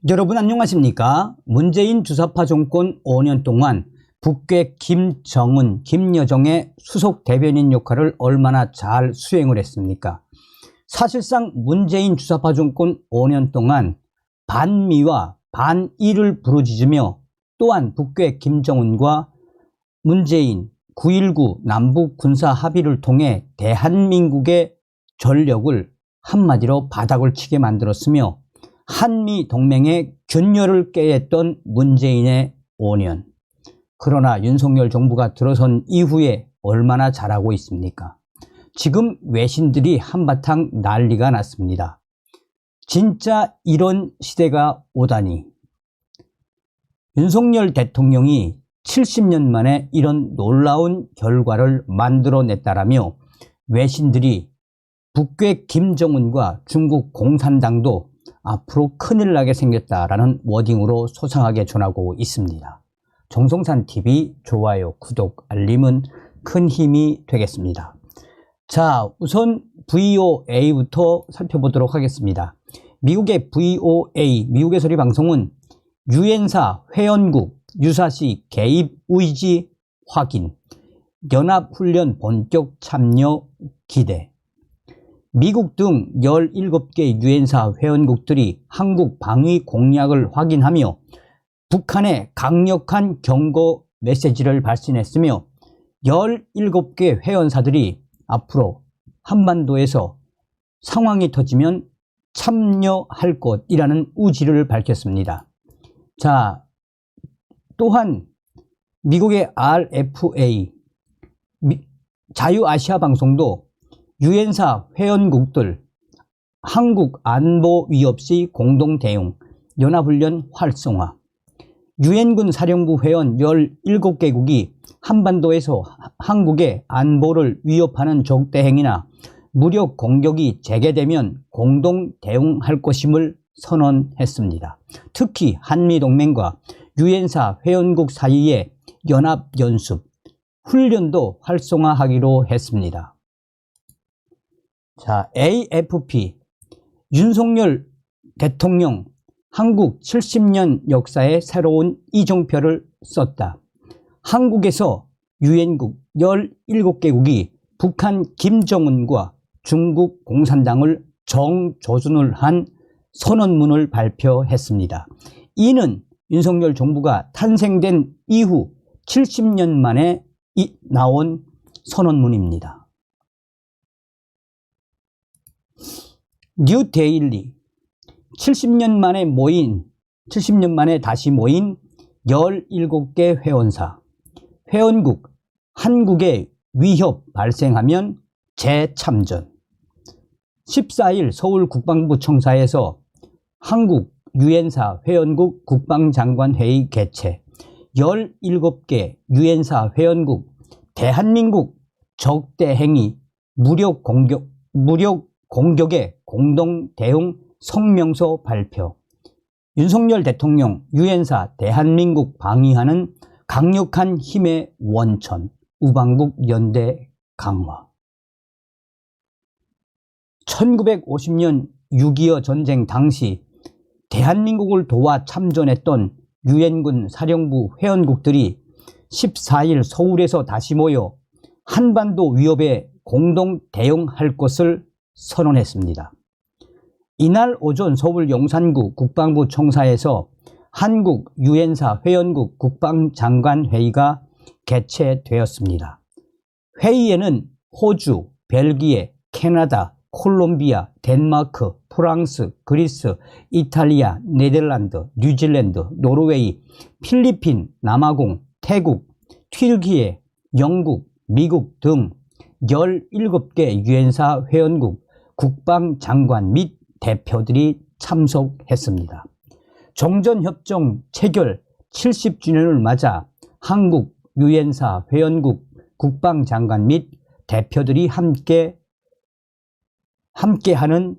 여러분 안녕하십니까? 문재인 주사파 정권 5년 동안 북괴 김정은, 김여정의 수석 대변인 역할을 얼마나 잘 수행을 했습니까? 사실상 문재인 주사파 정권 5년 동안 반미와 반일을 부르짖으며 또한 북괴 김정은과 문재인 9.19 남북 군사 합의를 통해 대한민국의 전력을 한마디로 바닥을 치게 만들었으며 한미 동맹의 균열을 깨했던 문재인의 5년. 그러나 윤석열 정부가 들어선 이후에 얼마나 잘하고 있습니까? 지금 외신들이 한바탕 난리가 났습니다. 진짜 이런 시대가 오다니. 윤석열 대통령이 70년 만에 이런 놀라운 결과를 만들어냈다라며 외신들이 북괴 김정은과 중국 공산당도 앞으로 큰일 나게 생겼다라는 워딩으로 소상하게 전하고 있습니다. 정성산TV 좋아요, 구독, 알림은 큰 힘이 되겠습니다. 자, 우선 VOA부터 살펴보도록 하겠습니다. 미국의 VOA, 미국의 소리 방송은 유엔사 회원국 유사시 개입 의지 확인, 연합훈련 본격 참여 기대. 미국 등 17개 유엔사 회원국들이 한국 방위 공약을 확인하며 북한에 강력한 경고 메시지를 발신했으며 17개 회원사들이 앞으로 한반도에서 상황이 터지면 참여할 것이라는 의지를 밝혔습니다. 자, 또한 미국의 RFA, 자유아시아 방송도 유엔사 회원국들 한국 안보 위협 시 공동 대응, 연합훈련 활성화, 유엔군 사령부 회원 17개국이 한반도에서 한국의 안보를 위협하는 적대행위나 무력 공격이 재개되면 공동 대응할 것임을 선언했습니다. 특히 한미동맹과 유엔사 회원국 사이의 연합연습, 훈련도 활성화하기로 했습니다. 자, AFP, 윤석열 대통령 한국 70년 역사에 새로운 이정표를 썼다. 한국에서 유엔국 17개국이 북한 김정은과 중국 공산당을 정조준을 한 선언문을 발표했습니다. 이는 윤석열 정부가 탄생된 이후 70년 만에 나온 선언문입니다. 뉴데일리, 70년 만에 다시 모인 17개 회원사, 회원국, 한국에 위협 발생하면 재참전. 14일 서울 국방부 청사에서 한국 유엔사 회원국 국방장관회의 개최, 17개 유엔사 회원국 대한민국 적대행위 무력 공격의 공동 대응 성명서 발표, 윤석열 대통령 유엔사 대한민국 방위하는 강력한 힘의 원천, 우방국 연대 강화. 1950년 6.25 전쟁 당시 대한민국을 도와 참전했던 유엔군 사령부 회원국들이 14일 서울에서 다시 모여 한반도 위협에 공동 대응할 것을 선언했습니다. 이날 오전 서울 용산구 국방부 청사에서 한국 유엔사 회원국 국방장관회의가 개최되었습니다. 회의에는 호주, 벨기에, 캐나다, 콜롬비아, 덴마크, 프랑스, 그리스, 이탈리아, 네덜란드, 뉴질랜드, 노르웨이, 필리핀, 남아공, 태국, 튀르키예, 영국, 미국 등 17개 유엔사 회원국 국방장관 및 대표들이 참석했습니다. 정전협정 체결 70주년을 맞아 한국 유엔사 회원국 국방장관 및 대표들이 함께하는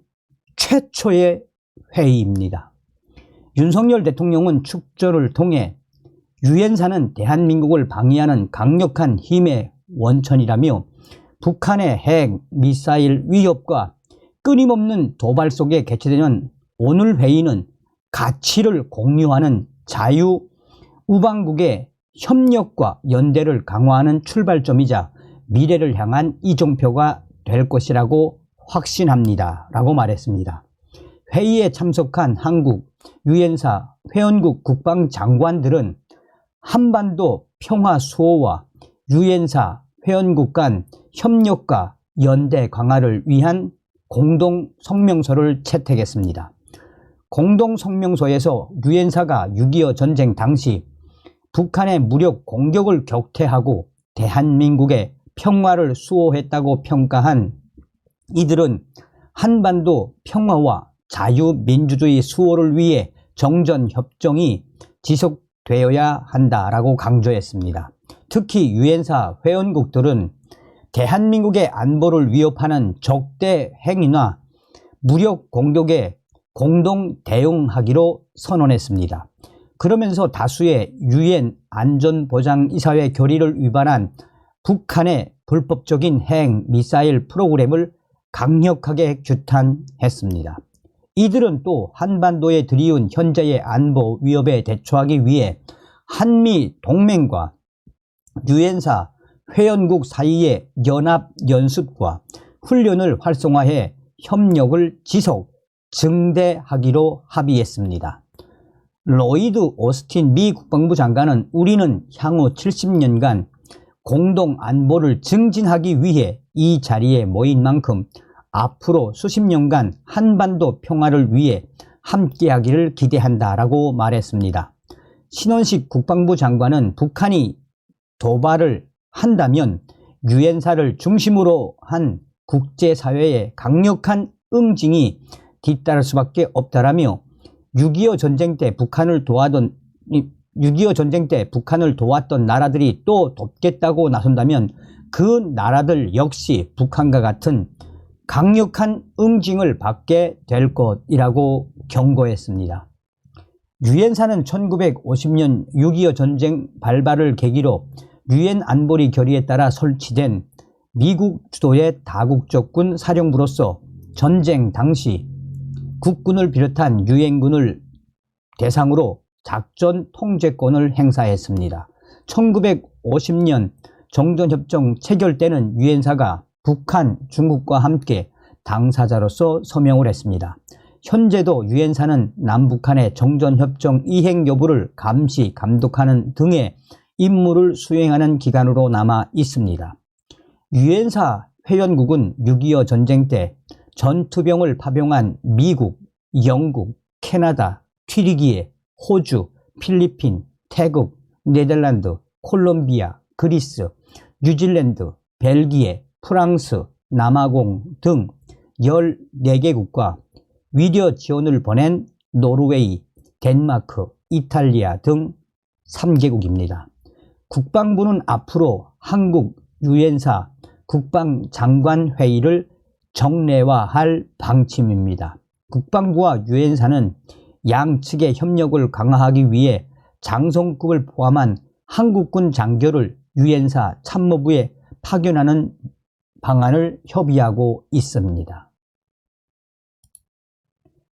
최초의 회의입니다. 윤석열 대통령은 축조를 통해 유엔사는 대한민국을 방위하는 강력한 힘의 원천이라며 북한의 핵, 미사일 위협과 끊임없는 도발 속에 개최되는 오늘 회의는 가치를 공유하는 자유 우방국의 협력과 연대를 강화하는 출발점이자 미래를 향한 이정표가 될 것이라고 확신합니다. 라고 말했습니다. 회의에 참석한 한국, 유엔사, 회원국 국방장관들은 한반도 평화 수호와 유엔사, 회원국 간 협력과 연대 강화를 위한 공동 성명서를 채택했습니다. 공동 성명서에서 유엔사가 6.25 전쟁 당시 북한의 무력 공격을 격퇴하고 대한민국의 평화를 수호했다고 평가한 이들은 한반도 평화와 자유민주주의 수호를 위해 정전협정이 지속되어야 한다라고 강조했습니다. 특히 유엔사 회원국들은 대한민국의 안보를 위협하는 적대 행위나 무력 공격에 공동 대응하기로 선언했습니다. 그러면서 다수의 유엔 안전보장이사회 결의를 위반한 북한의 불법적인 핵 미사일 프로그램을 강력하게 규탄했습니다. 이들은 또 한반도에 들이운 현재의 안보 위협에 대처하기 위해 한미 동맹과 유엔사 회원국 사이의 연합 연습과 훈련을 활성화해 협력을 지속 증대하기로 합의했습니다. 로이드 오스틴 미 국방부 장관은 우리는 향후 70년간 공동 안보를 증진하기 위해 이 자리에 모인 만큼 앞으로 수십 년간 한반도 평화를 위해 함께하기를 기대한다라고 말했습니다. 신원식 국방부 장관은 북한이 도발을 한다면 유엔사를 중심으로 한 국제사회의 강력한 응징이 뒤따를 수밖에 없다라며 6.25 전쟁 때 북한을 도왔던 나라들이 또 돕겠다고 나선다면 그 나라들 역시 북한과 같은 강력한 응징을 받게 될 것이라고 경고했습니다. 유엔사는 1950년 6.25 전쟁 발발을 계기로 유엔 안보리 결의에 따라 설치된 미국 주도의 다국적군 사령부로서 전쟁 당시 국군을 비롯한 유엔군을 대상으로 작전 통제권을 행사했습니다. 1950년 정전협정 체결 때는 유엔사가 북한, 중국과 함께 당사자로서 서명을 했습니다. 현재도 유엔사는 남북한의 정전협정 이행 여부를 감시, 감독하는 등의 임무를 수행하는 기관으로 남아 있습니다. 유엔사 회원국은 6.25 전쟁 때 전투병을 파병한 미국, 영국, 캐나다, 튀르기예, 호주, 필리핀, 태국, 네덜란드, 콜롬비아, 그리스, 뉴질랜드, 벨기에, 프랑스, 남아공 등 14개국과 위려 지원을 보낸 노르웨이, 덴마크, 이탈리아 등 3개국입니다. 국방부는 앞으로 한국 유엔사 국방장관회의를 정례화할 방침입니다. 국방부와 유엔사는 양측의 협력을 강화하기 위해 장성급을 포함한 한국군 장교를 유엔사 참모부에 파견하는 방안을 협의하고 있습니다.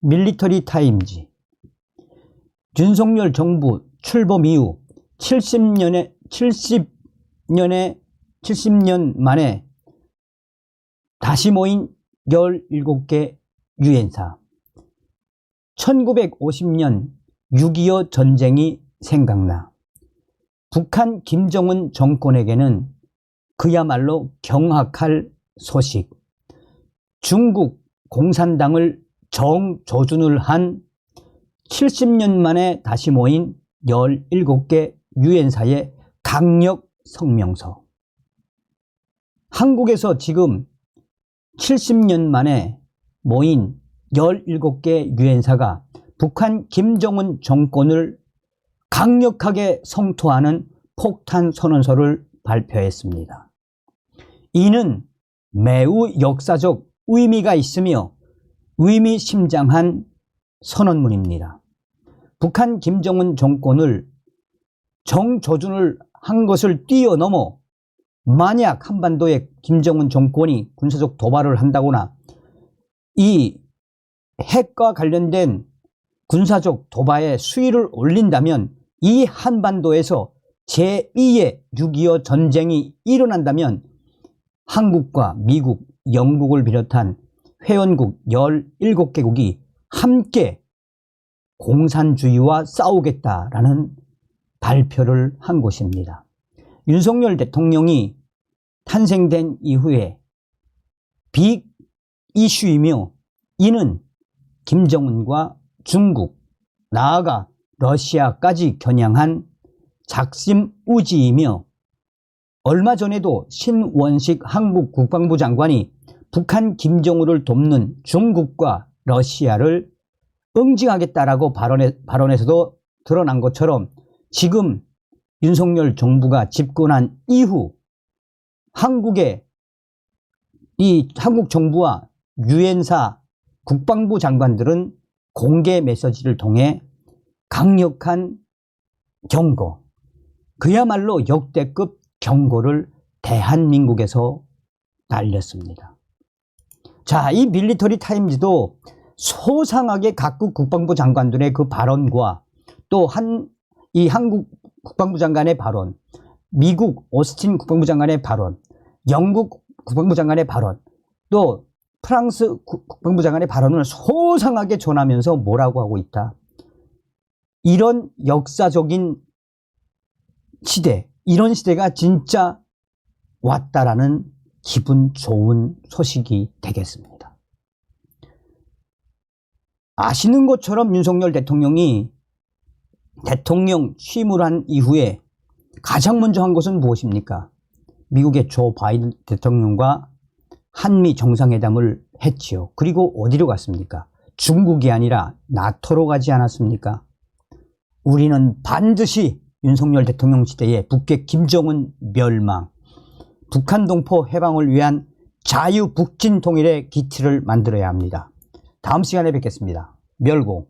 밀리터리 타임즈. 윤석열 정부 출범 이후 70년 만에 다시 모인 17개 유엔사. 1950년 6.25 전쟁이 생각나. 북한 김정은 정권에게는 그야말로 경악할 소식. 중국 공산당을 정조준을 한 70년 만에 다시 모인 17개 유엔사의 강력 성명서. 한국에서 지금 70년 만에 모인 17개 유엔사가 북한 김정은 정권을 강력하게 성토하는 폭탄 선언서를 발표했습니다. 이는 매우 역사적 의미가 있으며 의미심장한 선언문입니다. 북한 김정은 정권을 정조준을 한 것을 뛰어넘어 만약 한반도에 김정은 정권이 군사적 도발을 한다거나 이 핵과 관련된 군사적 도발에 수위를 올린다면, 이 한반도에서 제2의 6.25 전쟁이 일어난다면 한국과 미국, 영국을 비롯한 회원국 17개국이 함께 공산주의와 싸우겠다라는 발표를 한 것입니다. 윤석열 대통령이 탄생된 이후에 빅 이슈이며, 이는 김정은과 중국, 나아가 러시아까지 겨냥한 작심우지이며, 얼마 전에도 신원식 한국 국방부 장관이 북한 김정은을 돕는 중국과 러시아를 응징하겠다라고 발언에서도 드러난 것처럼, 지금 윤석열 정부가 집권한 이후 한국 정부와 유엔사 국방부 장관들은 공개 메시지를 통해 강력한 경고, 그야말로 역대급 경고를 대한민국에서 날렸습니다. 자, 이 밀리터리 타임즈도 소상하게 각국 국방부 장관들의 그 발언과 또 이 한국 국방부 장관의 발언, 미국 오스틴 국방부 장관의 발언, 영국 국방부 장관의 발언, 또 프랑스 국방부 장관의 발언을 소상하게 전하면서 뭐라고 하고 있다. 이런 역사적인 시대, 이런 시대가 진짜 왔다라는 기분 좋은 소식이 되겠습니다. 아시는 것처럼 윤석열 대통령이 대통령 취임을 한 이후에 가장 먼저 한 것은 무엇입니까? 미국의 조 바이든 대통령과 한미 정상회담을 했지요. 그리고 어디로 갔습니까? 중국이 아니라 나토로 가지 않았습니까? 우리는 반드시 윤석열 대통령 시대에 북핵 김정은 멸망, 북한 동포 해방을 위한 자유 북진 통일의 기틀을 만들어야 합니다. 다음 시간에 뵙겠습니다. 멸공.